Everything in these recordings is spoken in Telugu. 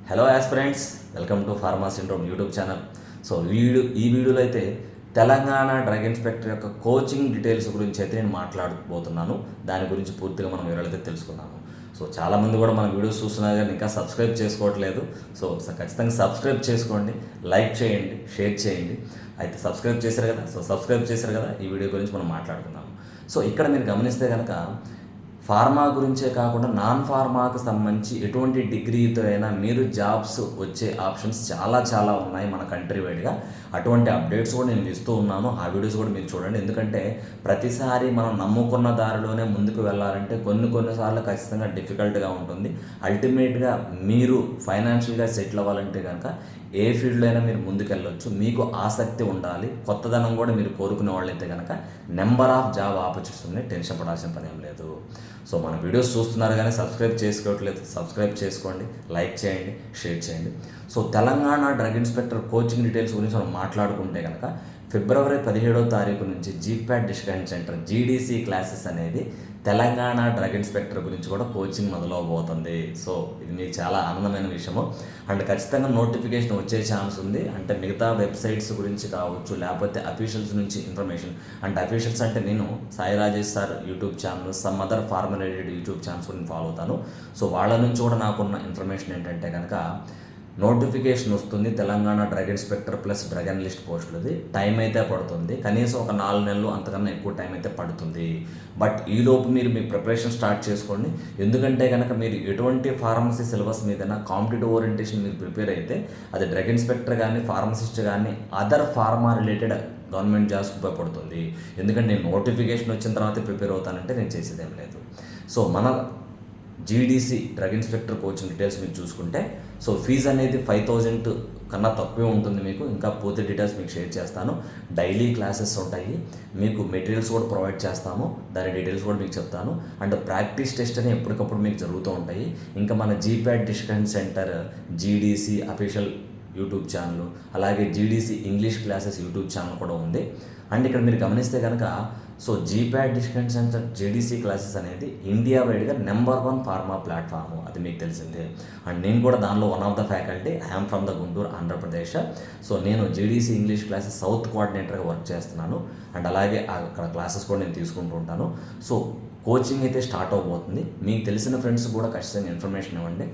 Hello aspirants, welcome to pharma syndrome YouTube channel. So ఈ వీడియోలో అయితే తెలంగాణ డ్రగ్ ఇన్స్పెక్టర్ యొక్క కోచింగ్ డీటెయిల్స్ గురించి అయితే నేను మాట్లాడబోతున్నాను. దాని గురించి పూర్తిగా మనం వివరాలైతే తెలుసుకున్నాము. సో చాలామంది కూడా మన వీడియోస్ చూస్తున్నారు కానీ ఇంకా సబ్స్క్రైబ్ చేసుకోవట్లేదు. సో ఖచ్చితంగా సబ్స్క్రైబ్ చేసుకోండి, లైక్ చేయండి, షేర్ చేయండి. అయితే సబ్స్క్రైబ్ చేశారు కదా, ఈ వీడియో గురించి మనం మాట్లాడుకుందాం. సో ఇక్కడ మీరు గమనిస్తే కనుక ఫార్మా గురించే కాకుండా నాన్ ఫార్మాకు సంబంధించి ఎటువంటి డిగ్రీతో అయినా మీరు జాబ్స్ వచ్చే ఆప్షన్స్ చాలా ఉన్నాయి మన కంట్రీ వైడ్గా. అటువంటి అప్డేట్స్ కూడా నేను ఇస్తూ ఉన్నాను. ఆ వీడియోస్ కూడా మీరు చూడండి. ఎందుకంటే ప్రతిసారి మనం నమ్ముకున్న దారిలోనే ముందుకు వెళ్ళాలంటే కొన్నిసార్లు ఖచ్చితంగా డిఫికల్ట్గా ఉంటుంది. అల్టిమేట్గా మీరు ఫైనాన్షియల్గా సెటిల్ అవ్వాలంటే కనుక ఏ ఫీల్డ్లో అయినా మీరు ముందుకెళ్ళొచ్చు. మీకు ఆసక్తి ఉండాలి, కొత్తదనం కూడా మీరు కోరుకునే వాళ్ళైతే కనుక నెంబర్ ఆఫ్ జాబ్ ఆపర్చునిటీస్ ఉన్నాయి. టెన్షన్ పడాల్సిన పని ఏం లేదు. సో మన వీడియోస్ చూస్తున్నారు కానీ సబ్స్క్రైబ్ చేసుకోవట్లేదు, సబ్స్క్రైబ్ చేసుకోండి, లైక్ చేయండి, షేర్ చేయండి. So Telangana drug inspector coaching details గురించి మనం మాట్లాడుకుంటే కనుక ఫిబ్రవరి 17వ తారీఖు నుంచి జీప్యాట్ డిస్కషన్ సెంటర్ జీడీసీ క్లాసెస్ అనేది తెలంగాణ డ్రగ్ ఇన్స్పెక్టర్ గురించి కూడా కోచింగ్ మొదలవబోతుంది. సో ఇది మీకు చాలా ఆనందమైన విషయము. అండ్ ఖచ్చితంగా నోటిఫికేషన్ వచ్చే ఛాన్స్ ఉంది. అంటే మిగతా వెబ్సైట్స్ గురించి కావచ్చు, లేకపోతే అఫీషియల్స్ నుంచి ఇన్ఫర్మేషన్. అంటే అఫీషియల్స్ అంటే నేను Sai Rajesh sir YouTube channel, some other farmer related YouTube channels కూడా ఫాలో అవుతాను. సో వాళ్ళ నుంచి కూడా నాకున్న ఇన్ఫర్మేషన్ ఏంటంటే కనుక నోటిఫికేషన్ వస్తుంది Telangana drug inspector plus drug analyst పోస్టులది. టైం అయితే పడుతుంది, కనీసం ఒక 4 నెలలు అంతకన్నా ఎక్కువ టైం అయితే పడుతుంది. బట్ ఈలోపు మీరు మీ ప్రిపరేషన్ స్టార్ట్ చేసుకోండి. ఎందుకంటే కనుక మీరు ఎటువంటి ఫార్మసీ సిలబస్ మీదైనా కాంపిటేటివ్ ఓరియంటేషన్ మీరు ప్రిపేర్ అయితే అది డ్రగ్ ఇన్స్పెక్టర్ కానీ ఫార్మసిస్ట్ కానీ other pharma related government jobs ఉపయోగపడుతుంది. ఎందుకంటే నేను నోటిఫికేషన్ వచ్చిన తర్వాత ప్రిపేర్ అవుతానంటే నేను చేసేదేం లేదు. సో మన GDC drug inspector coaching details మీరు చూసుకుంటే సో ఫీజు అనేది 5,000 కన్నా తక్కువే ఉంటుంది. మీకు ఇంకా పూర్తి డీటెయిల్స్ మీకు షేర్ చేస్తాను. డైలీ క్లాసెస్ ఉంటాయి, మీకు మెటీరియల్స్ కూడా ప్రొవైడ్ చేస్తాము, దాని డీటెయిల్స్ కూడా మీకు చెప్తాను. అండ్ ప్రాక్టీస్ టెస్ట్ అని ఎప్పటికప్పుడు మీకు జరుగుతూ ఉంటాయి. ఇంకా మన GPAT discussion centre GDC official YouTube channel, అలాగే GDC English classes YouTube channel కూడా ఉంది. అండ్ ఇక్కడ మీరు గమనిస్తే కనుక so GPAT discussion centre GDC classes అనేది ఇండియా వైడ్గా నెంబర్ 1 ఫార్మా ప్లాట్ఫాము, అది మీకు తెలిసిందే. అండ్ నేను కూడా దానిలో one of the faculty. I'm from the Guntur, Andhra Pradesh. So నేను జీడీసీ ఇంగ్లీష్ క్లాసెస్ సౌత్ కోఆర్డినేటర్గా వర్క్ చేస్తున్నాను. అండ్ అలాగే అక్కడ క్లాసెస్ కూడా నేను తీసుకుంటూ ఉంటాను. సో కోచింగ్ అయితే స్టార్ట్ అవబోతుంది. మీకు తెలిసిన ఫ్రెండ్స్ కూడా ఖచ్చితంగా ఇన్ఫర్మేషన్ ఇవ్వండి.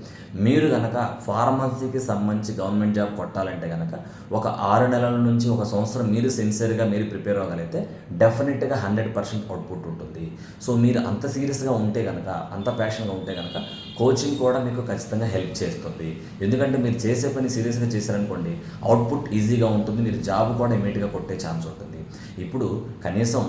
మీరు కనుక ఫార్మసీకి సంబంధించి గవర్నమెంట్ జాబ్ కొట్టాలంటే కనుక ఒక 6 నెలల నుంచి 1 సంవత్సరం మీరు సిన్సియర్గా మీరు ప్రిపేర్ అవ్వగలిగితే డెఫినెట్గా 100% అవుట్పుట్ ఉంటుంది. సో మీరు అంత సీరియస్గా ఉంటే కనుక, అంత ప్యాషన్గా ఉంటే కనుక కోచింగ్ కూడా మీకు ఖచ్చితంగా హెల్ప్ చేస్తుంది. ఎందుకంటే మీరు చేసే పని సీరియస్గా చేశారనుకోండి, అవుట్పుట్ ఈజీగా ఉంటుంది, మీరు జాబ్ కూడా ఇమీడియట్గా కొట్టే ఛాన్స్ ఉంటుంది. ఇప్పుడు కనీసం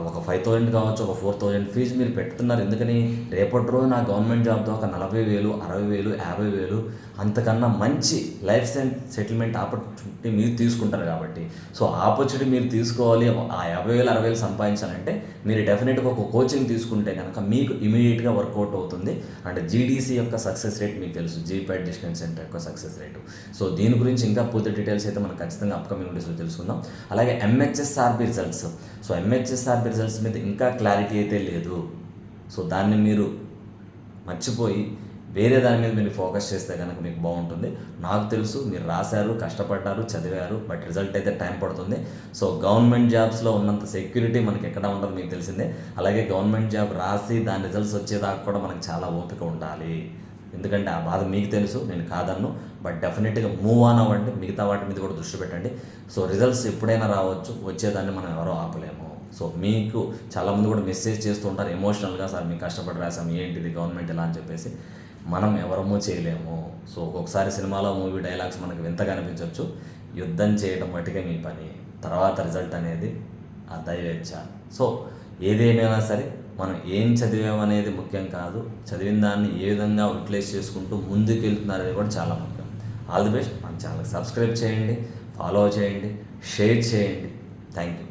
ఒక 5,000 కావచ్చు, ఒక 4,000 ఫీజు మీరు పెడుతున్నారు. ఎందుకని రేపటి రోజు నా గవర్నమెంట్ జాబ్తో ఒక 40,000, 60,000, 50,000 అంతకన్నా మంచి లైఫ్ సెటిల్మెంట్ ఆపర్చునిటీ మీరు తీసుకుంటారు కాబట్టి. సో ఆపర్చునిటీ మీరు తీసుకోవాలి, ఆ 50,000, 60,000 సంపాదించాలంటే మీరు డెఫినెట్గా ఒక కోచింగ్ తీసుకుంటే కనుక మీకు ఇమీడియట్గా వర్కౌట్ అవుతుంది. అండ్ జీడీసీ యొక్క సక్సెస్ రేట్ మీకు తెలుసు, జీప్యాట్ డిస్కషన్ సెంటర్ యొక్క సక్సెస్ రేటు. సో దీని గురించి ఇంకా పూర్తి డీటెయిల్స్ అయితే మనం ఖచ్చితంగా అప్కమింగ్ వీడియోస్లో తెలుసుకుందాం. అలాగే MHSRB results. So MHSRB results మీద ఇంకా క్లారిటీ అయితే లేదు. సో దాన్ని మీరు మర్చిపోయి వేరే దాని మీద మీరు ఫోకస్ చేస్తే కనుక మీకు బాగుంటుంది. నాకు తెలుసు మీరు రాశారు, కష్టపడ్డారు, చదివారు, బట్ రిజల్ట్ అయితే టైం పడుతుంది. సో గవర్నమెంట్ జాబ్స్లో ఉన్నంత సెక్యూరిటీ మనకి ఎక్కడ ఉండదు మీకు తెలిసిందే. అలాగే గవర్నమెంట్ జాబ్ రాసి దాని రిజల్ట్స్ వచ్చేదాకా కూడా మనకు చాలా ఓపిక ఉండాలి. ఎందుకంటే ఆ బాధ మీకు తెలుసు, నేను కాదన్ను. బట్ డెఫినెట్గా మూవ్ ఆన్ అవ్వండి, మిగతా వాటి మీద కూడా దృష్టి పెట్టండి. సో రిజల్ట్స్ ఎప్పుడైనా రావచ్చు, వచ్చేదాన్ని మనం ఎవరో ఆపలేము. సో మీకు చాలామంది కూడా మెసేజ్ చేస్తూ ఉంటారు ఎమోషనల్గా, సార్ మీకు కష్టపడి రాసాం, ఏంటిది గవర్నమెంట్ ఇలా అని చెప్పేసి. మనం ఎవరమో చేయలేము. సో ఒక్కొక్కసారి సినిమాలో మూవీ డైలాగ్స్ మనకు వింతగా అనిపించవచ్చు. యుద్ధం చేయడం మట్టుకే మీ పని, తర్వాత రిజల్ట్ అనేది ఆ దైవేచ్ఛ. సో ఏదేమైనా సరే మనం ఏం చదివామనేది ముఖ్యం కాదు, చదివిన దాన్ని ఏ విధంగా యూటిలైజ్ చేసుకుంటూ ముందుకు వెళ్తున్నారనేది కూడా చాలా ముఖ్యం. All the best. మన ఛానల్ సబ్స్క్రైబ్ చేయండి, ఫాలో చేయండి, షేర్ చేయండి. Thank you.